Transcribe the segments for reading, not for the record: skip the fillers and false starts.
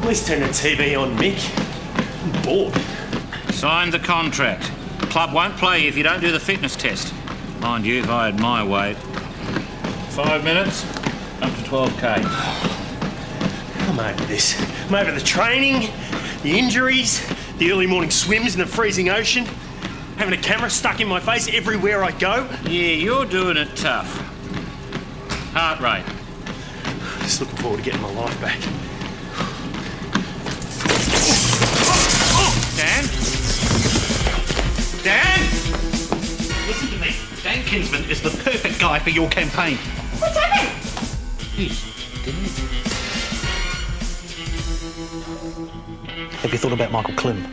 Please turn the TV on, Mick. I'm bored. Sign the contract. Club won't play you if you don't do the fitness test. Mind you, if I had my way. 5 minutes, up to 12k. I'm over this. I'm over the training, the injuries, the early morning swims in the freezing ocean, having a camera stuck in my face everywhere I go. Yeah, you're doing it tough. Heart rate. Just looking forward to getting my life back. Dan? Dan? Listen to me. Dan Kinsman is the perfect guy for your campaign. What's happening? He's dead. Have you thought about Michael Klim?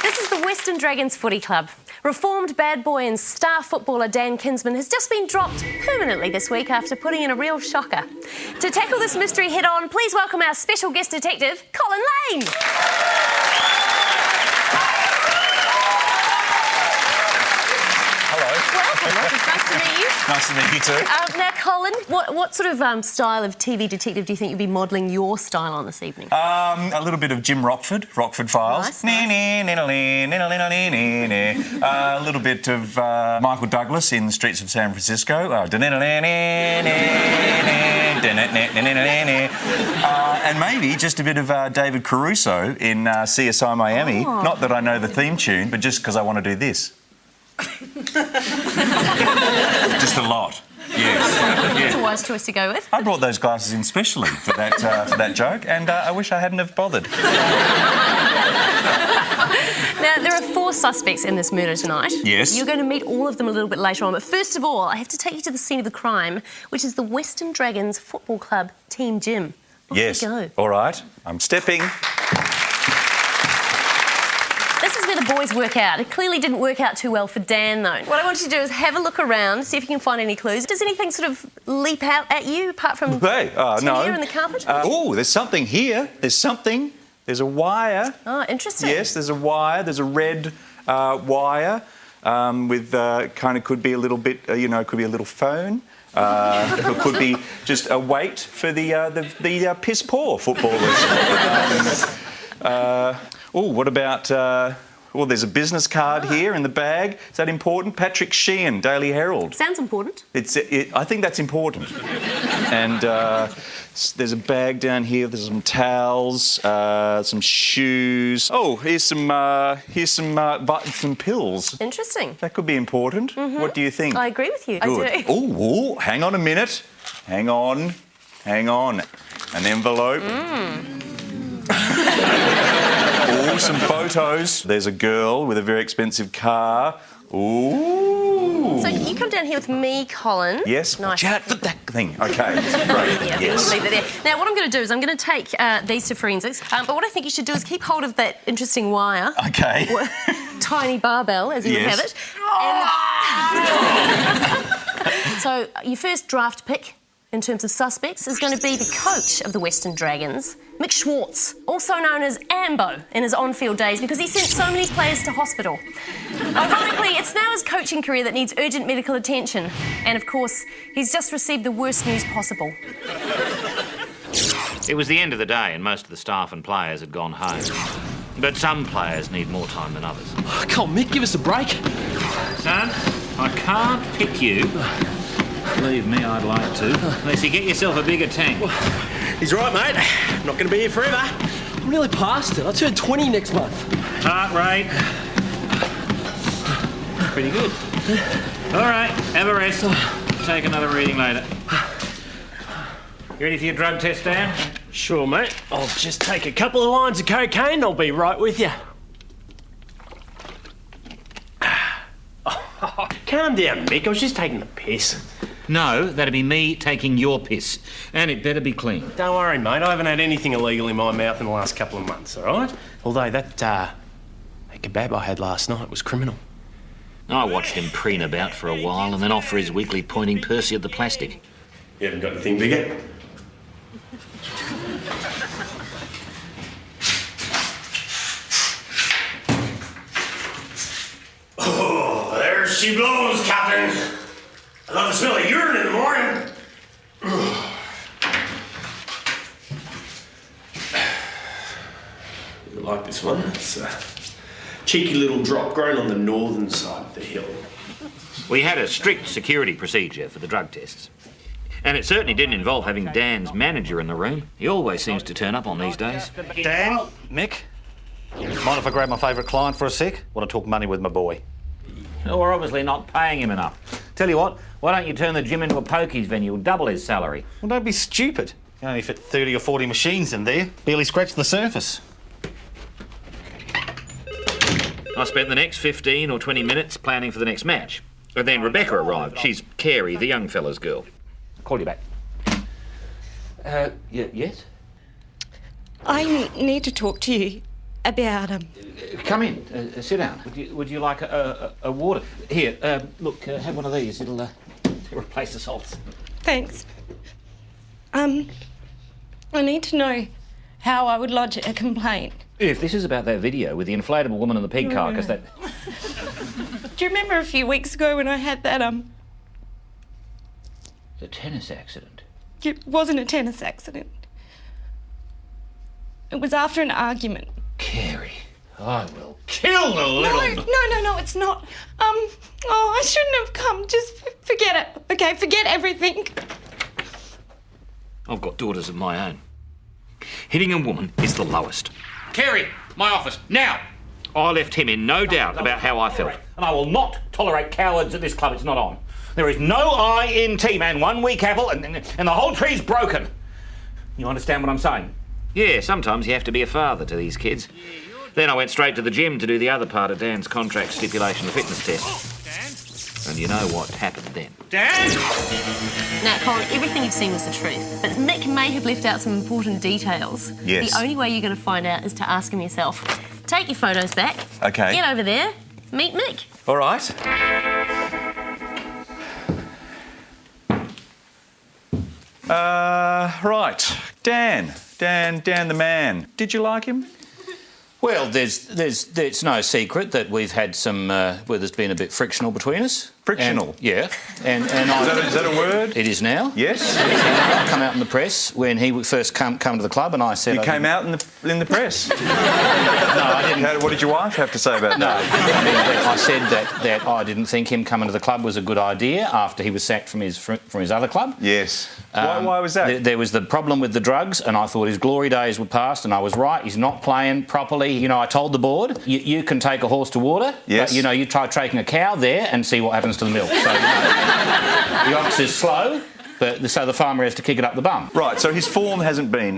This is the Western Dragons Footy Club. Reformed bad boy and star footballer Dan Kinsman has just been dropped permanently this week after putting in a real shocker. To tackle this mystery head-on, please welcome our special guest detective, Colin Lane. Welcome. Nice to meet you. Nice to meet you too. Now, Colin, what sort of style of TV detective do you think you'll be modelling your style on this evening? A little bit of Jim Rockford Files. Nice. A little bit of Michael Douglas in the streets of San Francisco. And maybe just a bit of David Caruso in CSI Miami. Oh. Not that I know the theme tune, but just because I want to do this. Just a lot. Yes. That's a wise choice to go with. I brought those glasses in specially for that joke, and I wish I hadn't have bothered. Now, there are 4 suspects in this murder tonight. Yes. You're going to meet all of them a little bit later on, but first of all, I have to take you to the scene of the crime, which is the Western Dragons Football Club team gym. Off Yes. we go. All right. I'm stepping. This is where the boys work out. It clearly didn't work out too well for Dan, though. What I want you to do is have a look around, see if you can find any clues. Does anything sort of leap out at you, apart from Hey, no. here in the carpet? There's something here. There's something. There's a wire. Oh, interesting. Yes, there's a wire. There's a red wire with kind of could be a little bit, could be a little phone. It could be just a weight for the piss poor footballers. What about? There's a business card here in the bag. Is that important? Patrick Sheehan, Daily Herald. Sounds important. I think that's important. And there's a bag down here. There's some towels, some shoes. Oh, here's some pills. Interesting. That could be important. Mm-hmm. What do you think? I agree with you. Good. I do. Oh, hang on a minute. Hang on. An envelope. Some photos. There's a girl with a very expensive car. Ooh. So you come down here with me, Colin. Yes. Nice. Watch out for that thing. Okay. Great. Yeah, Yes. leave it there. Now, what I'm going to do is I'm going to take these to forensics, but what I think you should do is keep hold of that interesting wire. Okay. Tiny barbell, as you would have Yes. it. And so your first draft pick in terms of suspects is going to be the coach of the Western Dragons, Mick Schwartz, also known as Ambo in his on-field days because he sent so many players to hospital. Ironically, it's now his coaching career that needs urgent medical attention. And, of course, he's just received the worst news possible. It was the end of the day and most of the staff and players had gone home. But some players need more time than others. Come on, Mick, give us a break. Son, I can't pick you. Believe me, I'd like to. Unless you get yourself a bigger tank. He's right, mate. I'm not going to be here forever. I'm really past it. I turn 20 next month. Heart rate. Pretty good. All right, have a rest. Take another reading later. You ready for your drug test, Dan? Sure, mate. I'll just take a couple of lines of cocaine and I'll be right with you. Calm down, Mick. I was just taking the piss. No, that'd be me taking your piss. And it better be clean. Don't worry, mate. I haven't had anything illegal in my mouth in the last couple of months, all right? Although that kebab I had last night was criminal. I watched him preen about for a while and then off for his weekly pointing Percy at the plastic. You haven't got anything bigger? Oh, there she blows, Captain. I love the smell of urine in the morning. You like this one? It's a cheeky little drop grown on the northern side of the hill. We had a strict security procedure for the drug tests. And it certainly didn't involve having Dan's manager in the room. He always seems to turn up on these days. Dan? Mick? Mind if I grab my favourite client for a sec? Want to talk money with my boy. Well, we're obviously not paying him enough. Tell you what, why don't you turn the gym into a pokies venue? You'll double his salary. Well, don't be stupid. You can only fit 30 or 40 machines in there. Barely scratched the surface. I spent the next 15 or 20 minutes planning for the next match. And then Rebecca arrived. She's Carey, the young fella's girl. Call you back. Yes? I need to talk to you about Come in. Sit down. Would you like a water? Here, look, have one of these. It'll replace the salts. Thanks. I need to know how I would lodge a complaint. If this is about that video with the inflatable woman and the pig carcass, that... Do you remember a few weeks ago when I had that, The tennis accident. It wasn't a tennis accident. It was after an argument. Carey, I will kill the little... No, it's not. I shouldn't have come. Just forget it, okay? Forget everything. I've got daughters of my own. Hitting a woman is the lowest. Carey, my office, now! I left him in no doubt about how I felt. And I will not tolerate cowards at this club. It's not on. There is no I in T-Man, 1 weak apple, and the whole tree's broken. You understand what I'm saying? Yeah, sometimes you have to be a father to these kids. Then I went straight to the gym to do the other part of Dan's contract stipulation, the fitness test. And you know what happened then. Dan! Now, Colin, everything you've seen was the truth, but Mick may have left out some important details. Yes. The only way you're going to find out is to ask him yourself. Take your photos back. Okay. Get over there. Meet Mick. All right. Right. Dan the man. Did you like him? Well, it's no secret that we've had some where there's been a bit frictional between us. Frictional? Yeah. And Is that a word? it is now. Yes. I come out in the press when he would first come to the club, and I said You came out in the press. No, I didn't. What did your wife have to say about that? I said that I didn't think him coming to the club was a good idea after he was sacked from his other club. Yes. Why was that? There was the problem with the drugs, and I thought his glory days were past, and I was right. He's not playing properly. You know, I told the board, you can take a horse to water, yes. But, you know, you try taking a cow there and see what happens to the milk. So, the ox is slow, so the farmer has to kick it up the bum. Right, so his form hasn't been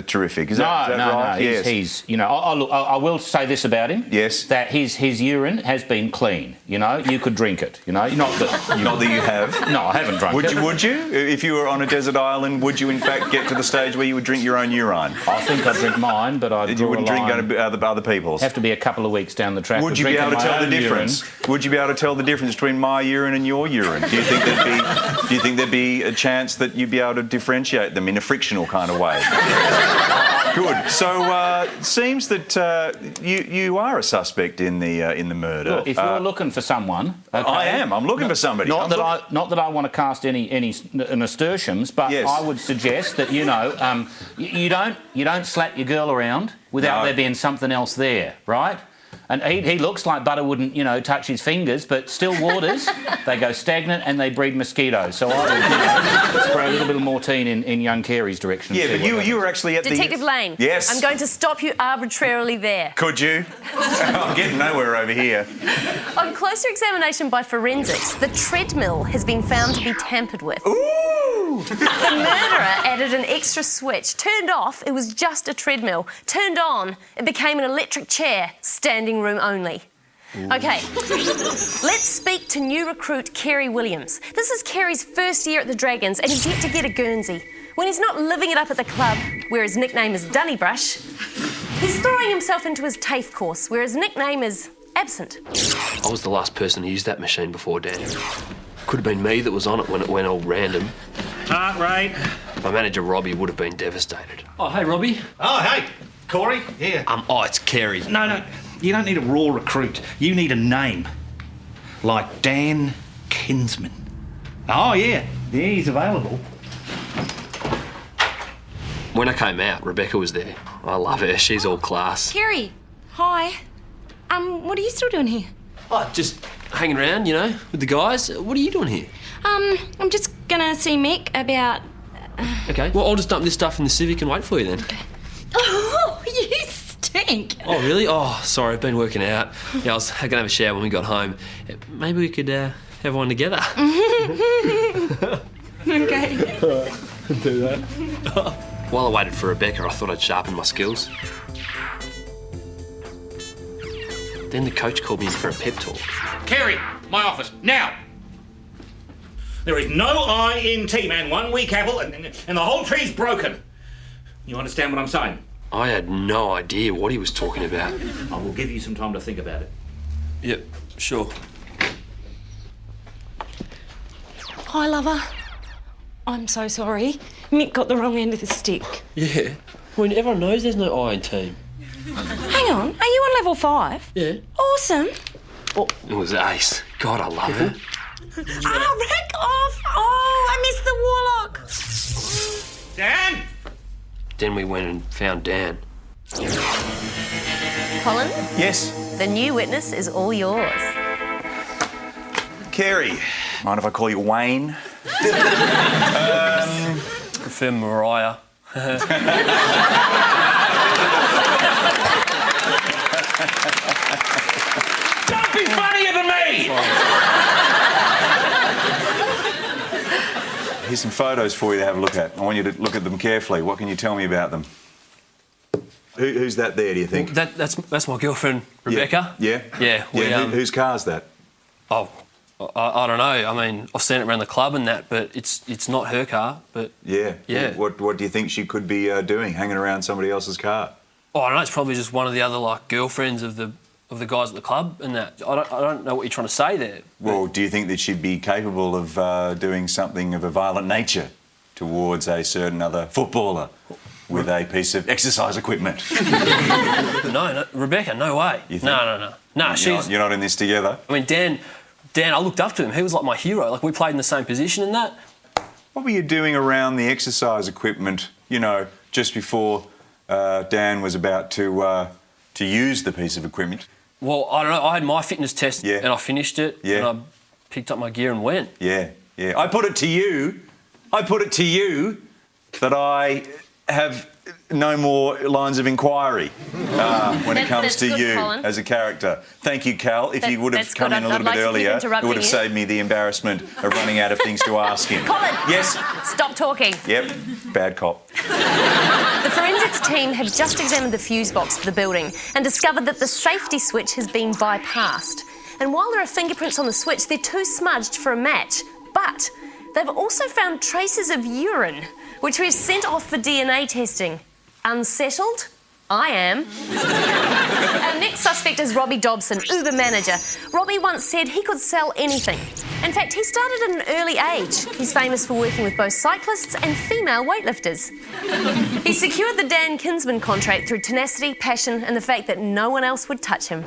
terrific, is that right? No, yes. he's you know, I will say this about him. Yes. That his urine has been clean, you know, you could drink it, you know, not that you have. No, I haven't drunk it. Would you? If you were on a desert island, would you in fact get to the stage where you would drink your own urine? I think I'd drink mine, but You wouldn't drink other people's? Have to be a couple of weeks down the track. Would you be able to tell the difference? Would you be able to tell the difference between my urine and your urine? Do you think there'd be a chance that you'd be able to differentiate them in a frictional kind of way? Good. So it seems that you are a suspect in the murder. Look, if you're looking for someone, okay, I am. I'm looking for somebody. Not that I want to cast any nasturtiums, but yes. I would suggest that you don't slap your girl around without there being something else there, right? And he looks like butter wouldn't, touch his fingers, but still waters, they go stagnant and they breed mosquitoes. So I would spray a little bit of Mortine in young Carey's direction. Yeah, but you were actually at Detective Lane. Yes. I'm going to stop you arbitrarily there. Could you? I'm getting nowhere over here. On closer examination by forensics, the treadmill has been found to be tampered with. Ooh! The murderer added an extra switch. Turned off, it was just a treadmill. Turned on, it became an electric chair, standing room only. Okay, let's speak to new recruit Kerry Williams. This is Kerry's first year at the Dragons and he's yet to get a Guernsey. When he's not living it up at the club, where his nickname is Dunnybrush, he's throwing himself into his TAFE course, where his nickname is Absent. I was the last person to use that machine before Dan. Could have been me that was on it when it went all random. Heart rate. My manager Robbie would have been devastated. Oh, hey, Robbie. Oh, hey, Corey, here. It's Kerry. No, you don't need a raw recruit. You need a name. Like Dan Kinsman. Oh, yeah, he's available. When I came out, Rebecca was there. I love her. She's all class. Kerry, hi. What are you still doing here? Oh, just hanging around, you know, with the guys. What are you doing here? I'm just gonna see Mick about... Okay, well, I'll just dump this stuff in the Civic and wait for you then. Oh, you stink. Oh, really? Oh, sorry, I've been working out. Yeah, I was going to have a shower when we got home. Maybe we could have one together. Okay. Do that. While I waited for Rebecca, I thought I'd sharpen my skills. Then the coach called me in for a pep talk. Kerry, my office, now! There is no I in team and 1 weak apple and the whole tree's broken. You understand what I'm saying? I had no idea what he was talking about. I will give you some time to think about it. Yep, sure. Hi, lover. I'm so sorry. Mick got the wrong end of the stick. Yeah. Well, everyone knows there's no I in team. Hang on, are you on level 5? Yeah. Awesome. Oh, it was ace. God, I love her. Ah, wreck off! Oh, I missed the warlock. Dan! Then we went and found Dan. Colin, Yes, the new witness is all yours. Kerry. Mind if I call you Wayne? Prefer Mariah. Don't be funnier than me! Here's some photos for you to have a look at. I want you to look at them carefully. What can you tell me about them? Who's that there, do you think? That's my girlfriend, Rebecca. Yeah? Yeah. Whose car's that? Oh, I don't know. I mean, I've seen it around the club and that, but it's not her car. But Yeah. Yeah. What do you think she could be doing, hanging around somebody else's car? oh, I don't know. It's probably just one of the other girlfriends of the guys at the club and that. I don't know what you're trying to say there. Well, do you think that she'd be capable of doing something of a violent nature towards a certain other footballer with a piece of exercise equipment? No, Rebecca, no way. You think? No. No, You're not in this together? I mean, Dan, I looked up to him. He was like my hero. Like, we played in the same position and that. What were you doing around the exercise equipment, you know, just before Dan was about to use the piece of equipment? Well, I don't know. I had my fitness test and I finished it and I picked up my gear and went. Yeah. I put it to you that I have no more lines of inquiry when it comes to good, you Colin. as a character. Thank you, Cal. If you would have That's come good. in a I'd little like bit to keep earlier, it interrupting would have you. saved me the embarrassment of running out of things to ask him. Colin! Yes? Stop talking. Yep. Bad cop. The forensics team have just examined the fuse box of the building and discovered that the safety switch has been bypassed. And while there are fingerprints on the switch, they're too smudged for a match. But they've also found traces of urine, which we've sent off for DNA testing. Unsettled? I am. Our next suspect is Robbie Dobson, Uber manager. Robbie once said he could sell anything. In fact, he started at an early age. He's famous for working with both cyclists and female weightlifters. He secured the Dan Kinsman contract through tenacity, passion, and the fact that no one else would touch him.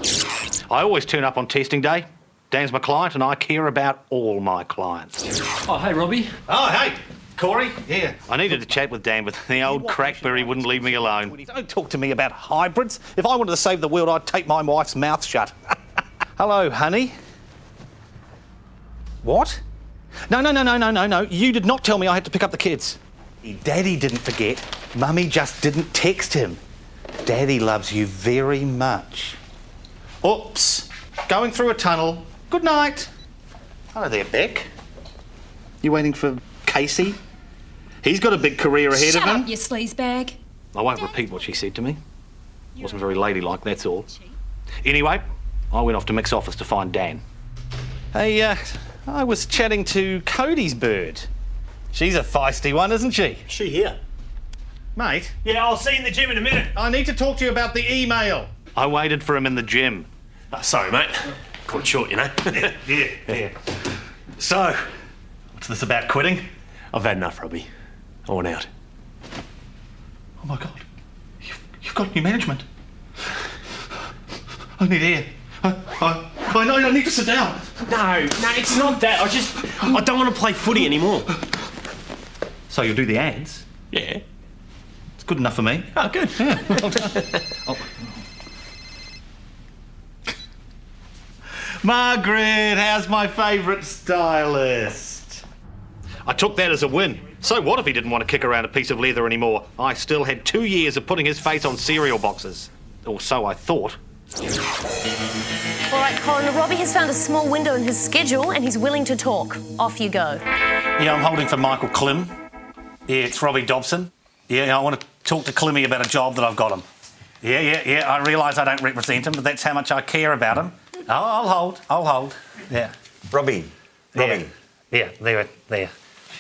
I always turn up on testing day. Dan's my client and I care about all my clients. Oh, hey, Robbie. Oh, hey, Corey, here. I needed to chat with Dan, but the old crackberry wouldn't leave me alone. Don't talk to me about hybrids. If I wanted to save the world, I'd tape my wife's mouth shut. Hello, honey. What? No. You did not tell me I had to pick up the kids. Daddy didn't forget. Mummy just didn't text him. Daddy loves you very much. Oops. Going through a tunnel. Good night. Hello there, Beck. You waiting for Casey? He's got a big career ahead of him. Shut up, you sleazebag. I won't repeat what she said to me. Wasn't very ladylike, that's all. Anyway, I went off to Mick's office to find Dan. Hey, I was chatting to Cody's bird. She's a feisty one, isn't she? She here? Mate? Yeah, I'll see you in the gym in a minute. I need to talk to you about the email. I waited for him in the gym. Oh, sorry, mate. Caught short, you know. Yeah. So, what's this about quitting? I've had enough, Robbie. I want out. Oh my God. You've got new management. I need air. I know I need to sit down. No, it's not that. I don't want to play footy anymore. So you'll do the ads? Yeah. It's good enough for me. Oh, good. Yeah, well done. Margaret, how's my favourite stylist? I took that as a win. So what if he didn't want to kick around a piece of leather anymore? I still had 2 years of putting his face on cereal boxes. Or so I thought. All right, Colin, Robbie has found a small window in his schedule and he's willing to talk. Off you go. Yeah, I'm holding for Michael Klim. Yeah, it's Robbie Dobson. Yeah, I want to talk to Climmy about a job that I've got him. Yeah, I realise I don't represent him, but that's how much I care about him. Oh, I'll hold. Yeah. Robbie. Yeah, there.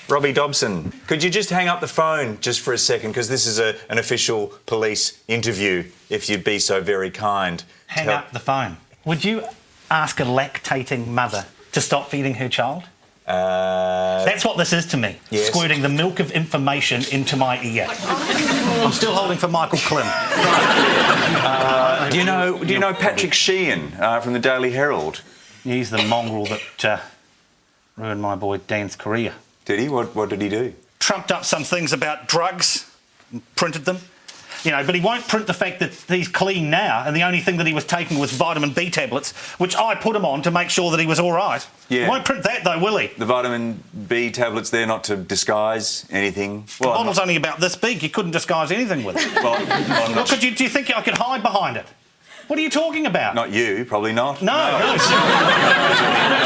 Robbie Dobson, could you just hang up the phone just for a second, because this is an official police interview, if you'd be so very kind. Hang up the phone. Would you ask a lactating mother to stop feeding her child? That's what this is to me. Yes. Squirting the milk of information into my ear. I'm still holding for Michael Klim. Do you know Patrick Sheehan from the Daily Herald? He's the mongrel that ruined my boy Dan's career. Did he? What did he do? Trumped up some things about drugs and printed them. You know, but he won't print the fact that he's clean now and the only thing that he was taking was vitamin B tablets, which I put him on to make sure that he was all right. Yeah. He won't print that though, will he? The vitamin B tablets there not to disguise anything? The bottle's only about this big. You couldn't disguise anything with it. Do you think I could hide behind it? What are you talking about? Not you, probably not. No. It would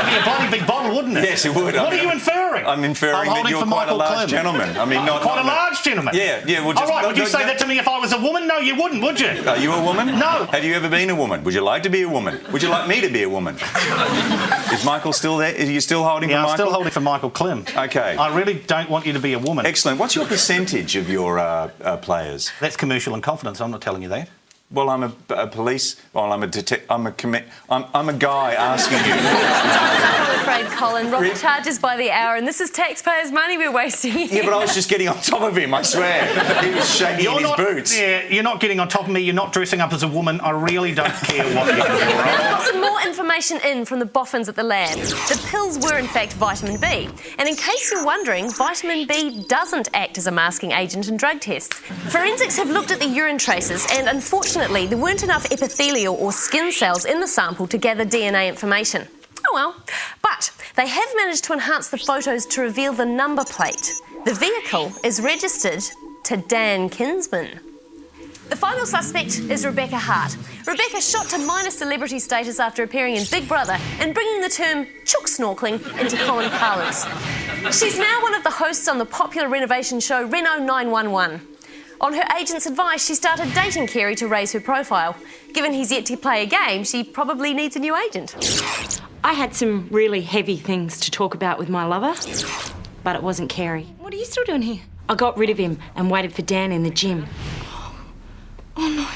be a bloody big bottle, wouldn't it? Yes, it would. What are you inferring? I'm inferring that you're quite a large gentleman. I mean, not quite a large gentleman. Yeah. Well, just, all right. Would you say that to me if I was a woman? No, you wouldn't, would you? Are you a woman? No. Have you ever been a woman? Would you like to be a woman? Would you like me to be a woman? Is Michael still there? Are you still holding for Michael? Yeah, I'm still holding for Michael Klim. Okay. I really don't want you to be a woman. Excellent. What's your percentage of your players? That's commercial in confidence. I'm not telling you that. Well, I'm a police. Well, I'm a guy asking you. I'm afraid, Colin. Robbie charges by the hour, and this is taxpayers' money we're wasting here. Yeah, but I was just getting on top of him. I swear, he was shaking in his boots. Yeah, you're not getting on top of me. You're not dressing up as a woman. I really don't care what you do. Now, I've got some more information in from the boffins at the lab. The pills were, in fact, vitamin B. And in case you're wondering, vitamin B doesn't act as a masking agent in drug tests. Forensics have looked at the urine traces, and unfortunately, there weren't enough epithelial or skin cells in the sample to gather DNA information. Oh well. But they have managed to enhance the photos to reveal the number plate. The vehicle is registered to Dan Kinsman. The final suspect is Rebecca Hart. Rebecca shot to minor celebrity status after appearing in Big Brother and bringing the term chook snorkeling into common parlance. She's now one of the hosts on the popular renovation show Reno 911. On her agent's advice, she started dating Kerry to raise her profile. Given he's yet to play a game, she probably needs a new agent. I had some really heavy things to talk about with my lover, but it wasn't Kerry. What are you still doing here? I got rid of him and waited for Dan in the gym. Oh no.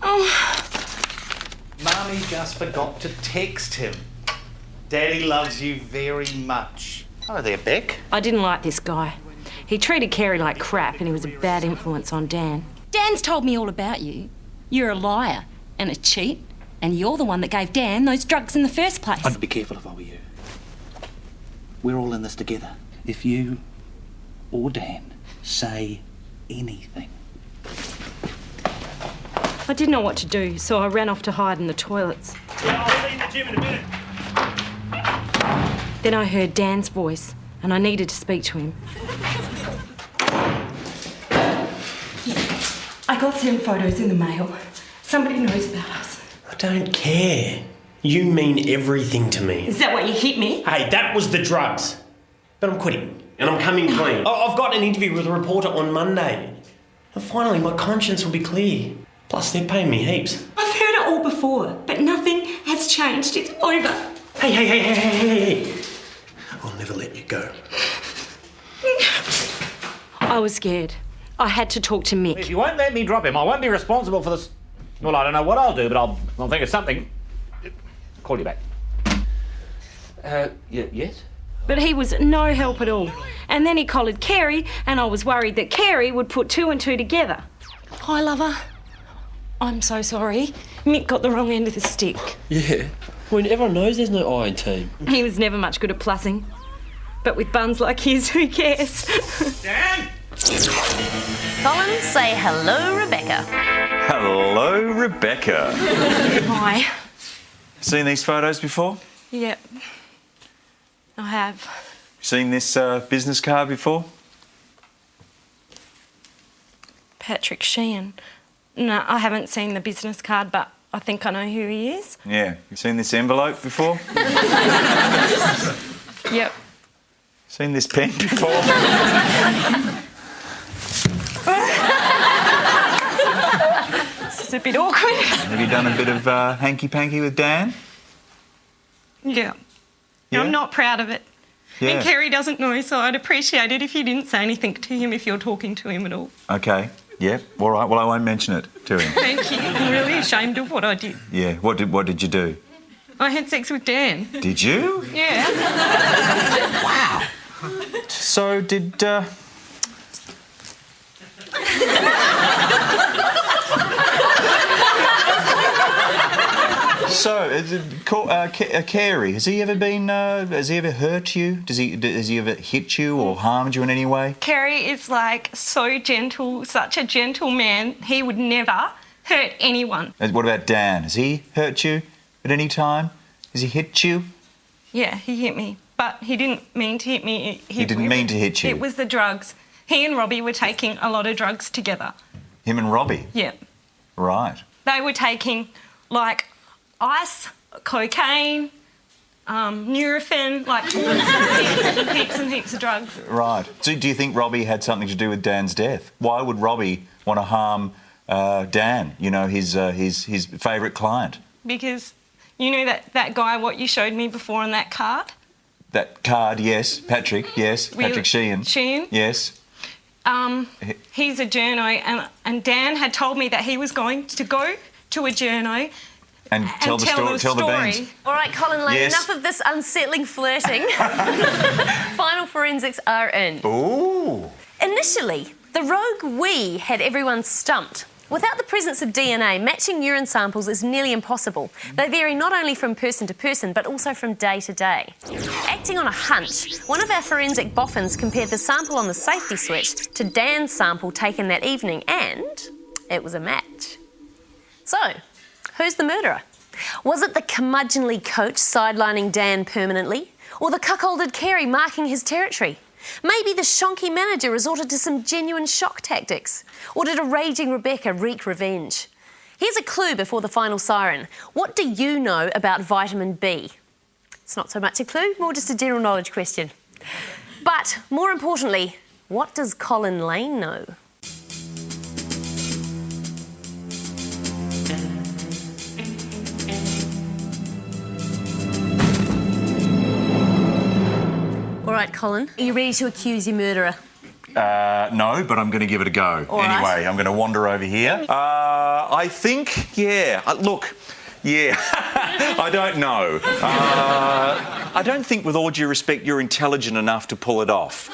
Oh. Mummy just forgot to text him. Daddy loves you very much. Oh, there, Beck. I didn't like this guy. He treated Kerry like crap and he was a bad influence on Dan. Dan's told me all about you. You're a liar and a cheat, and you're the one that gave Dan those drugs in the first place. I'd be careful if I were you. We're all in this together. If you or Dan say anything. I didn't know what to do, so I ran off to hide in the toilets. Yeah, I'll see you in the gym in a minute. Then I heard Dan's voice and I needed to speak to him. I got some photos in the mail. Somebody knows about us. I don't care. You mean everything to me. Is that why you hit me? Hey, that was the drugs. But I'm quitting, and I'm coming clean. I've got an interview with a reporter on Monday. And finally, my conscience will be clear. Plus, they're paying me heaps. I've heard it all all before, but nothing has changed. It's over. Hey. I'll never let you go. I was scared. I had to talk to Mick. If you won't let me drop him, I won't be responsible for this. Well, I don't know what I'll do, but I'll think of something. Call you back. Yes? But he was no help at all. And then he collared Carey, and I was worried that Carey would put two and two together. Hi, lover. I'm so sorry. Mick got the wrong end of the stick. Yeah. When everyone knows there's no I in team. He was never much good at plussing. But with buns like his, who cares? Dan! Colin, say hello, Rebecca. Hello, Rebecca. Hi. Seen these photos before? Yep. I have. Seen this business card before? Patrick Sheehan. No, I haven't seen the business card, but I think I know who he is. Yeah. You seen this envelope before? Yep. Seen this pen before? This is a bit awkward. Have you done a bit of hanky-panky with Dan? Yeah. Yeah? I'm not proud of it. Yeah. And Kerry doesn't know, so I'd appreciate it if you didn't say anything to him if you're talking to him at all. Okay. Yeah. All right. Well, I won't mention it to him. Thank you. I'm really ashamed of what I did. Yeah. What did you do? I had sex with Dan. Did you? Yeah. Wow. So did. So, Carey, has he ever been? Has he ever hurt you? Has he ever hit you or harmed you in any way? Kerry is like so gentle, such a gentle man. He would never hurt anyone. What about Dan? Has he hurt you at any time? Has he hit you? Yeah, he hit me, but he didn't mean to hit me. He didn't mean to hit you? It was the drugs. He and Robbie were taking a lot of drugs together. Him and Robbie? Yeah. Right. They were taking, like, ice, cocaine, Nurofen, like heaps and heaps of drugs. Right. So do you think Robbie had something to do with Dan's death? Why would Robbie want to harm Dan, you know, his favourite client? Because you know that guy what you showed me before on that card? That card, yes. Patrick, yes. Patrick Sheehan. Sheehan? Yes. He's a journo, and Dan had told me that he was going to go to a journo and tell the beans. All right, Colin Lane, Yes. enough of this unsettling flirting. Final forensics are in. Ooh. Initially, the rogue we had everyone stumped. Without the presence of DNA, matching urine samples is nearly impossible. They vary not only from person to person, but also from day to day. Acting on a hunch, one of our forensic boffins compared the sample on the safety switch to Dan's sample taken that evening, and it was a match. So, who's the murderer? Was it the curmudgeonly coach sidelining Dan permanently? Or the cuckolded Carey marking his territory? Maybe the shonky manager resorted to some genuine shock tactics? Or did a raging Rebecca wreak revenge? Here's a clue before the final siren. What do you know about vitamin B? It's not so much a clue, more just a general knowledge question. But, more importantly, what does Colin Lane know? All right, Colin, are you ready to accuse your murderer? No, but I'm going to give it a go. All anyway, right. I'm going to wander over here. I think, yeah. Look, yeah. I don't know. I don't think, with all due respect, you're intelligent enough to pull it off.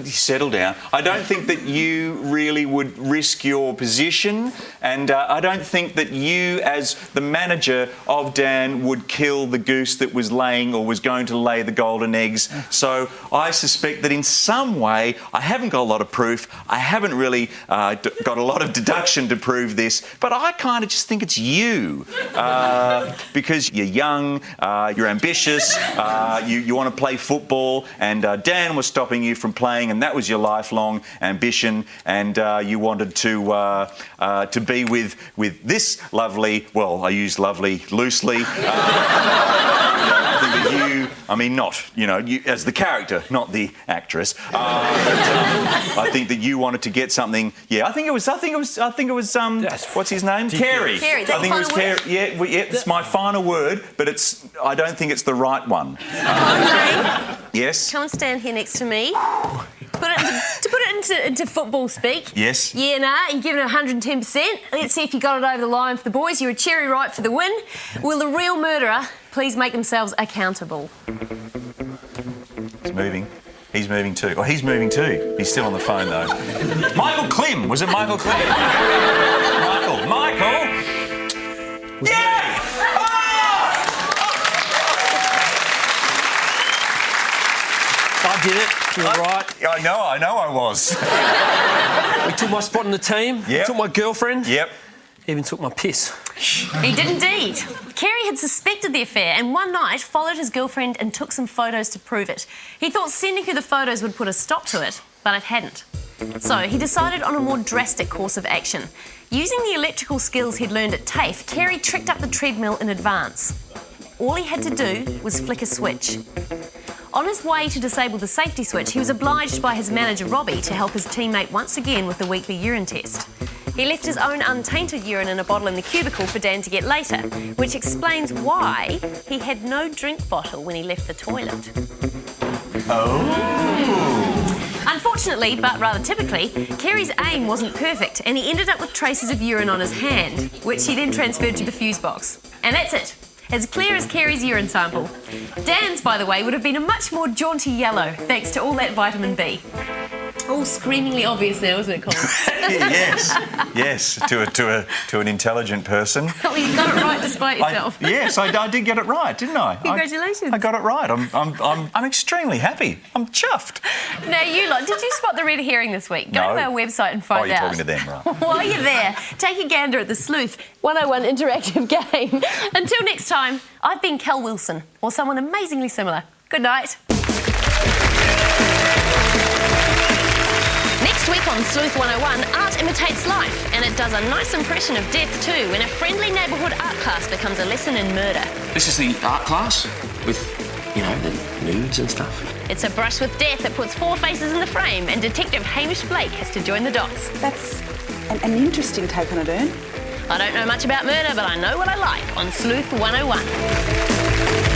Settle down. I don't think that you really would risk your position, and I don't think that you, as the manager of Dan, would kill the goose that was laying or was going to lay the golden eggs. So I suspect that in some way, I haven't got a lot of proof. I haven't really got a lot of deduction to prove this, but I kind of just think it's you. Because you're young, you're ambitious, you want to play football, and Dan was stopping you from playing, and that was your lifelong ambition, and you wanted to be with this lovely, well, I use lovely loosely. I think that you I mean, not, you know, you, as the character, not the actress. I think that you wanted to get something. Yeah, I think it was. What's his name? Carey. Carey. I think it was Carey. Yeah, it's my final word, but it's. I don't think it's the right one. Okay. Yes. Come and stand here next to me. To put it into football speak. Yes. Yeah, you're giving it 110%. Let's see if you got it over the line for the boys. You're a cherry ripe for the win. Will the real murderer please make themselves accountable? He's moving. He's moving too. Oh, he's moving too. He's still on the phone though. Michael Klim. Was it Michael Klim? Michael. Yeah! I did it. You were right. I know I was. We took my spot in the team. Yep. Took my girlfriend. Yep. Even took my piss. He did indeed. Carey had suspected the affair and one night followed his girlfriend and took some photos to prove it. He thought sending her the photos would put a stop to it, but it hadn't. So he decided on a more drastic course of action. Using the electrical skills he'd learned at TAFE, Carey tricked up the treadmill in advance. All he had to do was flick a switch. On his way to disable the safety switch, he was obliged by his manager, Robbie, to help his teammate once again with the weekly urine test. He left his own untainted urine in a bottle in the cubicle for Dan to get later, which explains why he had no drink bottle when he left the toilet. Oh. Unfortunately, but rather typically, Carey's aim wasn't perfect and he ended up with traces of urine on his hand, which he then transferred to the fuse box. And that's it. As clear as Carey's urine sample. Dan's, by the way, would have been a much more jaunty yellow, thanks to all that vitamin B. All screamingly obvious now, isn't it, Colin? Yes, to an intelligent person. Well, you got it right despite yourself. Yes, I did get it right, didn't I? Congratulations. I got it right. I'm extremely happy. I'm chuffed. Now, you lot, did you spot the red herring this week? Go to our website and find out. Oh, you're talking to them, right? While you're there, take a gander at the Sleuth 101 interactive game. Until next time, I've been Kel Wilson, or someone amazingly similar. Good night. Next week on Sleuth 101, art imitates life, and it does a nice impression of death too when a friendly neighbourhood art class becomes a lesson in murder. This is the art class with, you know, the nudes and stuff. It's a brush with death that puts 4 faces in the frame, and Detective Hamish Blake has to join the dots. That's an interesting take on it, Ern. I don't know much about murder, but I know what I like on Sleuth 101.